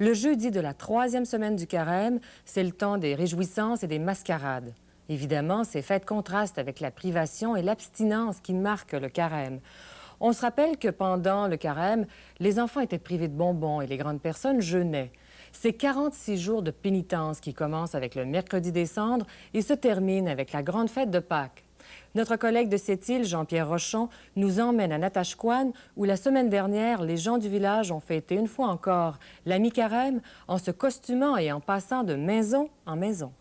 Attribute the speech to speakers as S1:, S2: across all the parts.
S1: Le jeudi de la 3e semaine du carême, c'est le temps des réjouissances et des mascarades. Évidemment, ces fêtes contrastent avec la privation et l'abstinence qui marquent le carême. On se rappelle que pendant le carême, les enfants étaient privés de bonbons et les grandes personnes jeûnaient. C'est 46 jours de pénitence qui commencent avec le mercredi des Cendres et se terminent avec la grande fête de Pâques. Notre collègue de Sept-Îles, Jean-Pierre Rochon, nous emmène à Natashquan, où la semaine dernière, les gens du village ont fêté une fois encore la mi-carême en se costumant et en passant de maison en maison.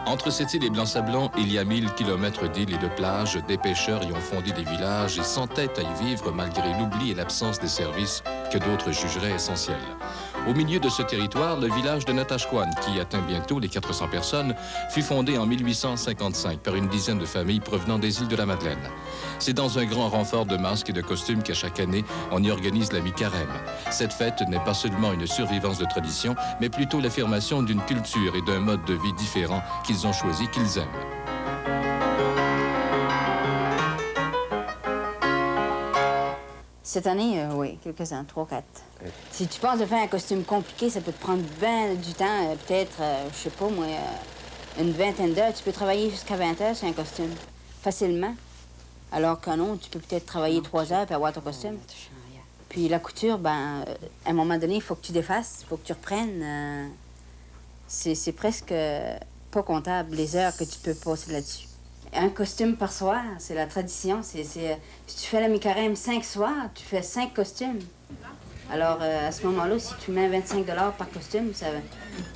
S2: Entre Sept-Îles et Blanc-Sablon, il y a 1000 kilomètres d'îles et de plages. Des pêcheurs y ont fondé des villages et s'entêtent à y vivre malgré l'oubli et l'absence des services que d'autres jugeraient essentiels. Au milieu de ce territoire, le village de Natashquan, qui atteint bientôt les 400 personnes, fut fondé en 1855 par une dizaine de familles provenant des îles de la Madeleine. C'est dans un grand renfort de masques et de costumes qu'à chaque année, on y organise la mi-carême. Cette fête n'est pas seulement une survivance de tradition, mais plutôt l'affirmation d'une culture et d'un mode de vie différent qu'ils ont choisi, qu'ils aiment.
S3: Cette année, oui, quelques-uns, 3 ou 4. Oui. Si tu penses de faire un costume compliqué, ça peut te prendre bien du temps, peut-être, je sais pas moi, une vingtaine d'heures. Tu peux travailler jusqu'à 20 heures sur un costume, facilement. Alors que non, tu peux peut-être travailler 3 heures pour avoir ton costume. Puis la couture, ben, à un moment donné, il faut que tu défasses, il faut que tu reprennes. C'est presque pas comptable les heures que tu peux passer là-dessus. Un costume par soir, c'est la tradition. Si tu fais la mi-carême 5 soirs, tu fais 5 costumes. Alors, à ce moment-là, si tu mets 25 $ par costume,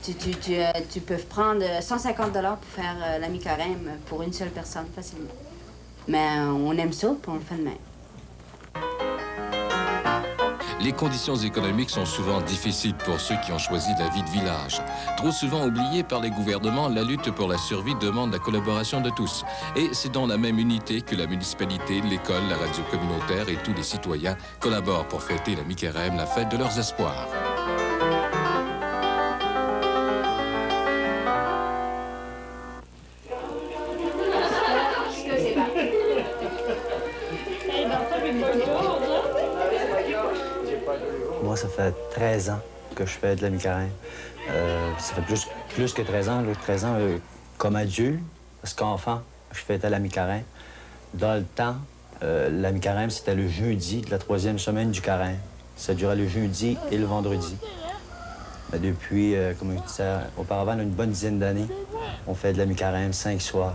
S3: tu peux prendre 150 $ pour faire la mi-carême pour une seule personne, facilement. Mais on aime ça, puis on le fait de même.
S2: Les conditions économiques sont souvent difficiles pour ceux qui ont choisi la vie de village. Trop souvent oubliée par les gouvernements, la lutte pour la survie demande la collaboration de tous. Et c'est dans la même unité que la municipalité, l'école, la radio communautaire et tous les citoyens collaborent pour fêter la mi-carême, la fête de leurs espoirs.
S4: Moi, ça fait 13 ans que je fais de la mi-carême. Ça fait plus que 13 ans. 13 ans comme adulte, parce qu'enfant, je fêtais la mi-carême. Dans le temps, la mi-carême, c'était le jeudi de la 3e semaine du carême. Ça durait le jeudi et le vendredi. Mais depuis, comme je disais auparavant, une bonne dizaine d'années, on fait de la mi-carême 5 soirs.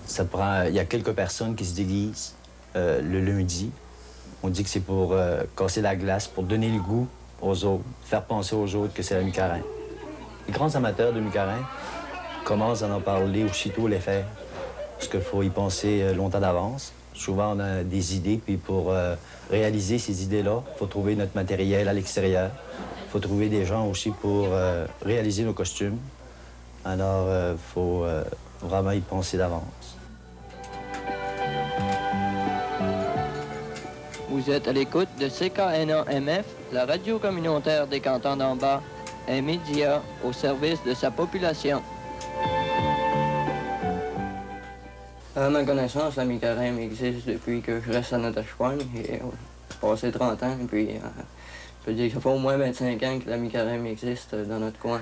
S4: Il y a quelques personnes qui se déguisent le lundi. On dit que c'est pour casser la glace, pour donner le goût aux autres, faire penser aux autres que c'est la mi-carême. Les grands amateurs de mi-carême commencent à en parler aussitôt les fêtes, parce qu'il faut y penser longtemps d'avance. Souvent, on a des idées, puis pour réaliser ces idées-là, il faut trouver notre matériel à l'extérieur. Il faut trouver des gens aussi pour réaliser nos costumes. Alors, il faut vraiment y penser d'avance.
S5: Vous êtes à l'écoute de CKNA-MF, la radio communautaire des cantons d'en bas, un média au service de sa population. À ma connaissance, la mi-carême existe depuis que je reste à Natashquan. J'ai passé 30 ans, puis je peux dire que ça fait au moins 25 ans que la mi-carême existe dans notre coin.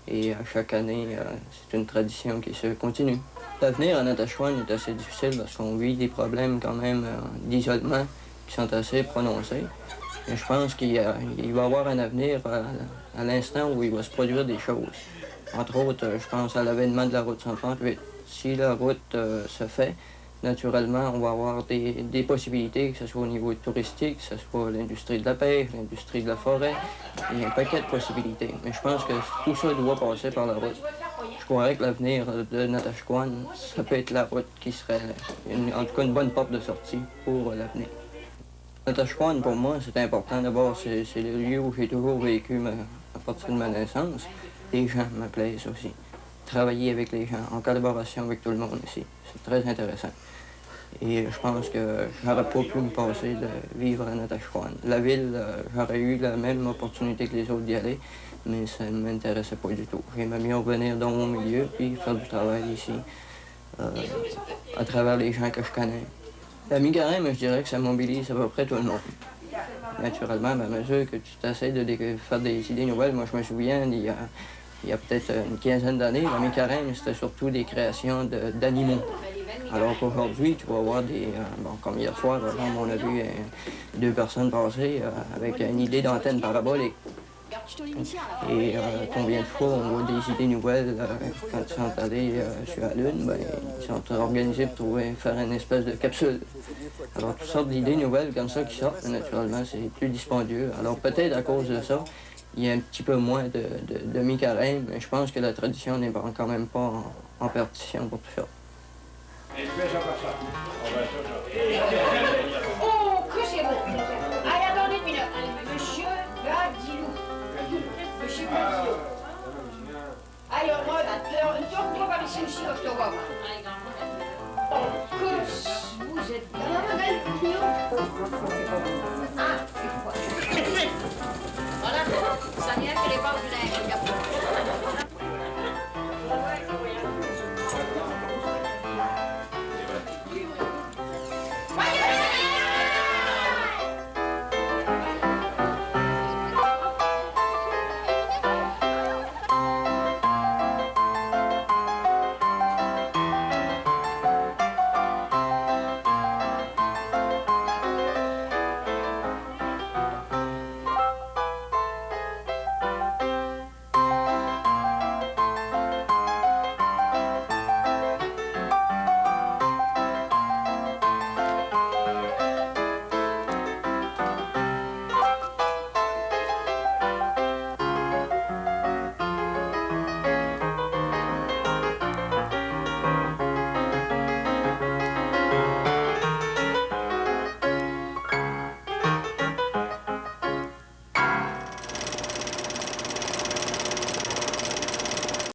S5: Et à chaque année, c'est une tradition qui se continue. L'avenir à Natashquan est assez difficile parce qu'on vit des problèmes quand même d'isolement qui sont assez prononcés. Et je pense qu'il va y avoir un avenir à l'instant où il va se produire des choses. Entre autres, je pense à l'avènement de la route 138. Si la route se fait, naturellement, on va avoir des possibilités, que ce soit au niveau touristique, que ce soit l'industrie de la pêche, l'industrie de la forêt. Il y a un paquet de possibilités. Mais je pense que tout ça doit passer par la route. Je croirais que l'avenir de Natashquan, ça peut être la route qui serait, en tout cas, une bonne porte de sortie pour l'avenir. Natashquan, pour moi, c'est important. D'abord, c'est le lieu où j'ai toujours vécu à partir de ma naissance. Les gens me plaisent aussi. Travailler avec les gens, en collaboration avec tout le monde ici, c'est très intéressant. Et je pense que j'aurais pas pu me passer de vivre à Natashquan. La ville, j'aurais eu la même opportunité que les autres d'y aller, mais ça ne m'intéressait pas du tout. J'aimais mieux revenir dans mon milieu puis faire du travail ici, à travers les gens que je connais. La mi-carême, je dirais que ça mobilise à peu près tout le monde. Naturellement, à mesure que tu t'essayes de faire des idées nouvelles, moi je me souviens, il y a peut-être une quinzaine d'années, la mi-carême, c'était surtout des créations d'animaux. Alors qu'aujourd'hui, tu vas voir comme hier soir, par exemple, on a vu 2 personnes passer avec une idée d'antenne parabolique. Et combien de fois on voit des idées nouvelles quand ils sont allés sur la Lune, ben, ils sont organisés pour faire une espèce de capsule. Alors toutes sortes d'idées nouvelles comme ça qui sortent, mais naturellement c'est plus dispendieux. Alors peut-être à cause de ça, il y a un petit peu moins de mi-carême, mais je pense que la tradition n'est quand même pas en partition pour tout ça.